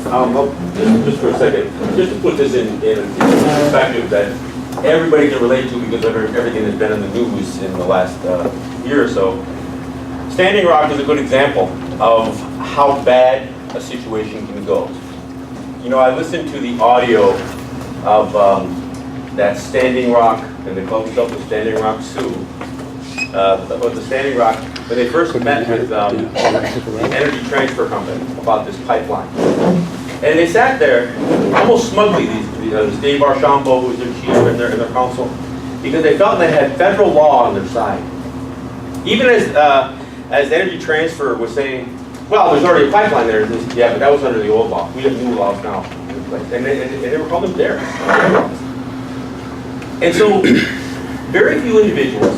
Just for a second, just to put this in perspective that everybody can relate to because of everything that's been in the news in the last year or so. Standing Rock is a good example of how bad a situation can go. You know, I listened to the audio of that Standing Rock, and they call themselves the Standing Rock Sioux, or the Standing Rock, when they first met with the Energy Transfer Company about this pipeline. And they sat there almost smugly, this Dave Archambault, who was their chief and their counsel, because they felt they had federal law on their side. Even as Energy Transfer was saying, well, there's already a pipeline there. Yeah, but that was under the old law. We have new laws now in place. And they were calling them theirs. And so, very few individuals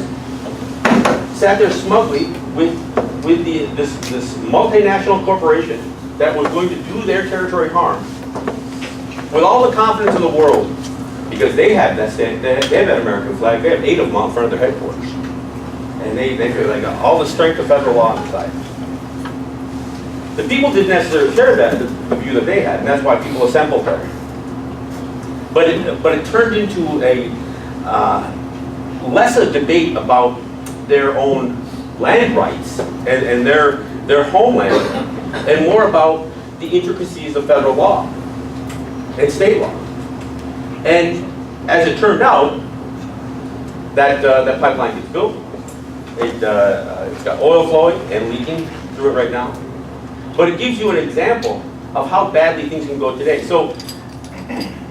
sat there smugly with this multinational corporation that was going to do their territory harm with all the confidence in the world, because they have that American flag. They have 8 of them out front of their headquarters. And they feel like all the strength of federal law on the side. The people didn't necessarily share the view that they had, and that's why people assembled there. But it turned into a less a debate about their own land rights and their homeland, and more about the intricacies of federal law and state law. And as it turned out, that pipeline gets built. It's got oil flowing and leaking through it right now. But it gives you an example of how badly things can go today. So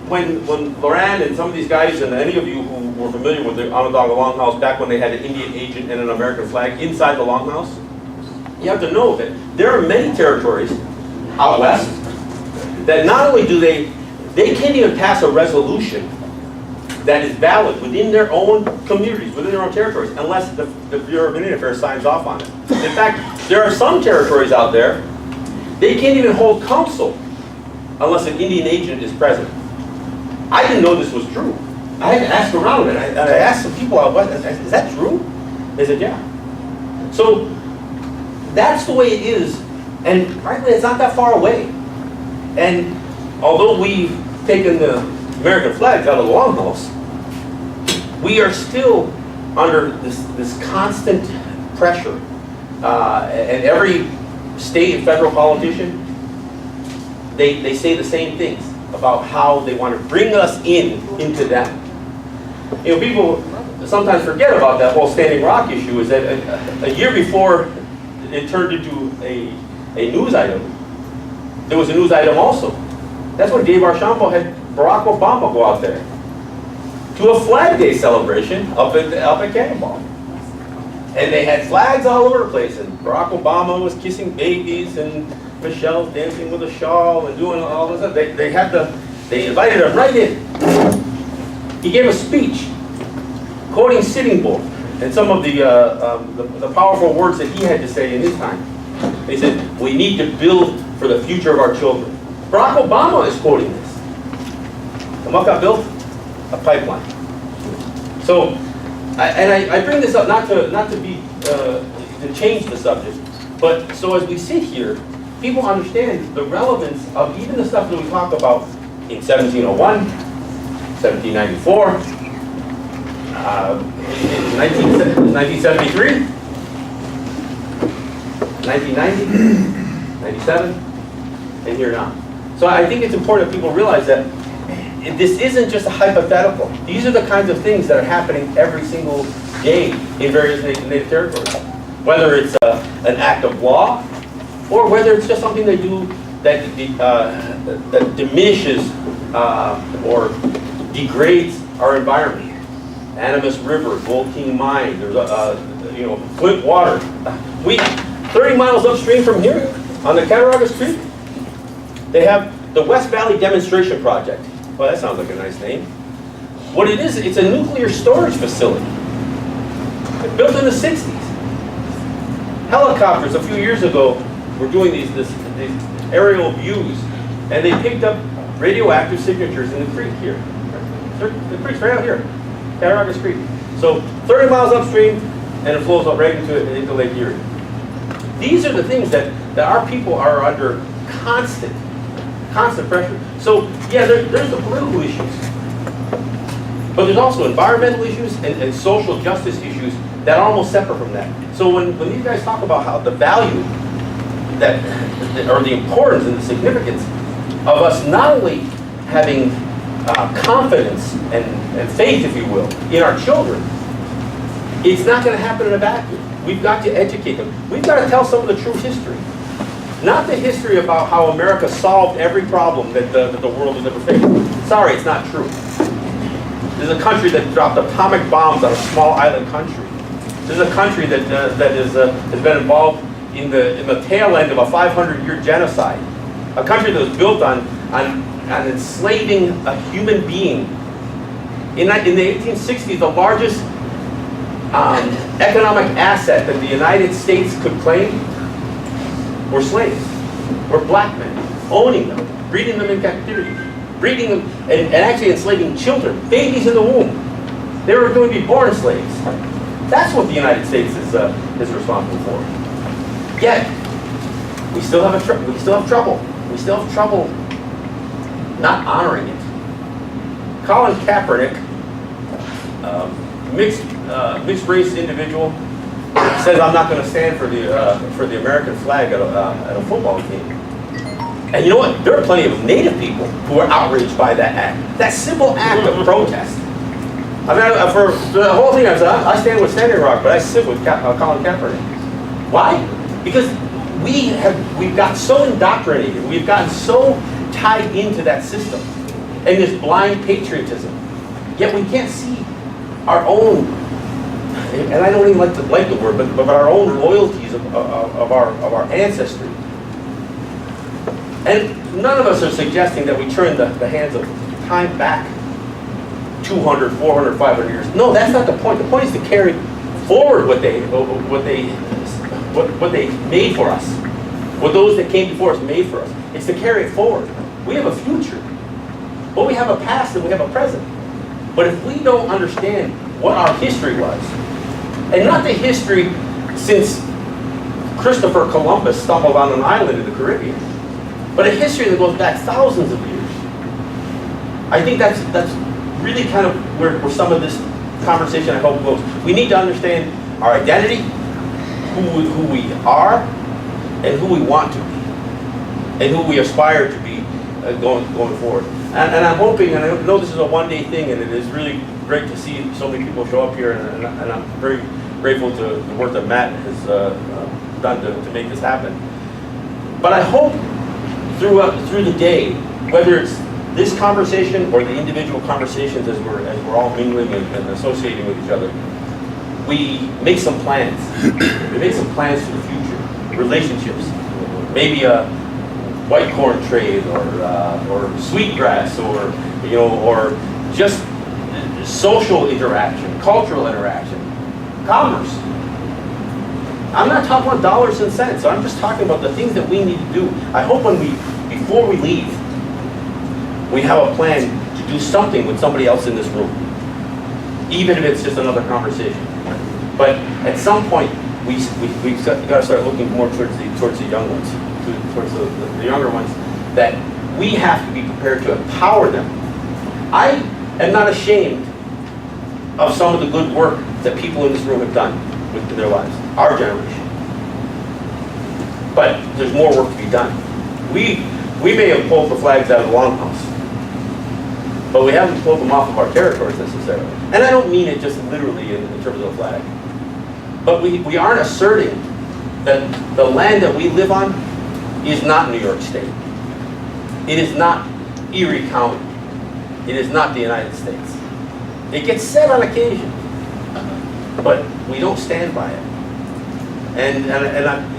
when Loran and some of these guys, and any of you who were familiar with the Onondaga Longhouse back when they had an Indian agent and an American flag inside the Longhouse, you have to know that there are many territories out west that not only do they can't even pass a resolution that is valid within their own communities, within their own territories, unless the Bureau of Indian Affairs signs off on it. In fact, there are some territories out there, they can't even hold council unless an Indian agent is present. I didn't know this was true. I had to ask around, and I asked some people out west, is that true? They said, yeah. So that's the way it is, and frankly, it's not that far away. And although we've taken the American flags out of the Longhouse, we are still under this constant pressure. And every state and federal politician, they say the same things about how they want to bring us into them. You know, people sometimes forget about that whole Standing Rock issue, is that a year before it turned into a news item, there was a news item also. That's when Dave Archambault had Barack Obama go out there to a Flag Day celebration up at Cannonball. And they had flags all over the place, and Barack Obama was kissing babies, and Michelle's dancing with a shawl and doing all this stuff. They invited him right in. He gave a speech quoting Sitting Bull and some of the powerful words that he had to say in his time. He said, "We need to build for the future of our children." Barack Obama is quoting this. And what got built? A pipeline. So, I bring this up not to change the subject, but so as we sit here, people understand the relevance of even the stuff that we talk about in 1701, 1794, 1973, 1990, 97, and here now. So I think it's important that people realize that this isn't just a hypothetical. These are the kinds of things that are happening every single day in various native territories. Whether it's an act of law, or whether it's just something they do that diminishes or degrades our environment. Animas River, Gold King Mine, there's Flint Water. 30 miles upstream from here, on the Cattaraugus Creek, they have the West Valley Demonstration Project. Well, that sounds like a nice name. What it is, it's a nuclear storage facility. Built in the 60s. Helicopters a few years ago were doing these aerial views, and they picked up radioactive signatures in the creek here. The creek's right out here, Cattaraugus Creek. So 30 miles upstream, and it flows up right into Lake Erie. These are the things that our people are under constant Constant pressure. So, yeah, there's the political issues. But there's also environmental issues and social justice issues that are almost separate from that. So when these guys talk about how the value that, or the importance and the significance of us not only having confidence and faith, if you will, in our children, it's not going to happen in a vacuum. We've got to educate them. We've got to tell some of the true history. Not the history about how America solved every problem that the world has ever faced. Sorry, it's not true. This is a country that dropped atomic bombs on a small island country. This is a country that has been involved in the tail end of a 500-year genocide. A country that was built on enslaving a human being. In the 1860s, the largest economic asset that the United States could claim were slaves, were black men, owning them, breeding them in captivity, breeding them, and actually enslaving children, babies in the womb. They were going to be born slaves. That's what the United States is responsible for. Yet, we still have trouble. We still have trouble not honoring it. Colin Kaepernick, mixed race individual, says I'm not going to stand for the American flag at a football game. And you know what? There are plenty of Native people who are outraged by that act. That simple act of protest. I mean, for the whole thing, I stand with Standing Rock, but I sit with Colin Kaepernick. Why? Because we've got so indoctrinated, we've gotten so tied into that system and this blind patriotism. Yet we can't see our own, and I don't even like the word, but our own loyalties of our ancestry. And none of us are suggesting that we turn the hands of time back 200, 400, 500 years. No, that's not the point. The point is to carry forward what they made for us, what those that came before us made for us. It's to carry it forward. We have a future, but we have a past and we have a present. But if we don't understand what our history was, and not the history since Christopher Columbus stumbled on an island in the Caribbean, but a history that goes back thousands of years, I think that's really kind of where some of this conversation, I hope, goes. We need to understand our identity, who we are, and who we want to be, and who we aspire to be going forward. And I'm hoping, and I know this is a one-day thing, and it is really great to see so many people show up here, and I'm very grateful to the work that Matt has done to make this happen. But I hope through the day, whether it's this conversation or the individual conversations as we're all mingling and associating with each other, we make some plans. We make some plans for the future, relationships, maybe a white corn trade or sweetgrass or just social interaction, cultural interaction, commerce. I'm not talking about dollars and cents. I'm just talking about the things that we need to do. I hope before we leave, we have a plan to do something with somebody else in this room, even if it's just another conversation. But at some point, we've got to start looking more towards the young ones, towards the younger ones, that we have to be prepared to empower them. I am not ashamed of some of the good work that people in this room have done with their lives, our generation. But there's more work to be done. We may have pulled the flags out of the Longhouse, but we haven't pulled them off of our territories necessarily. And I don't mean it just literally in terms of the flag. But we aren't asserting that the land that we live on is not New York State. It is not Erie County. It is not the United States. It gets said on occasion, but we don't stand by it.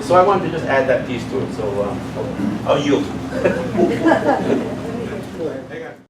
So I wanted to just add that piece to it. So I'll yield.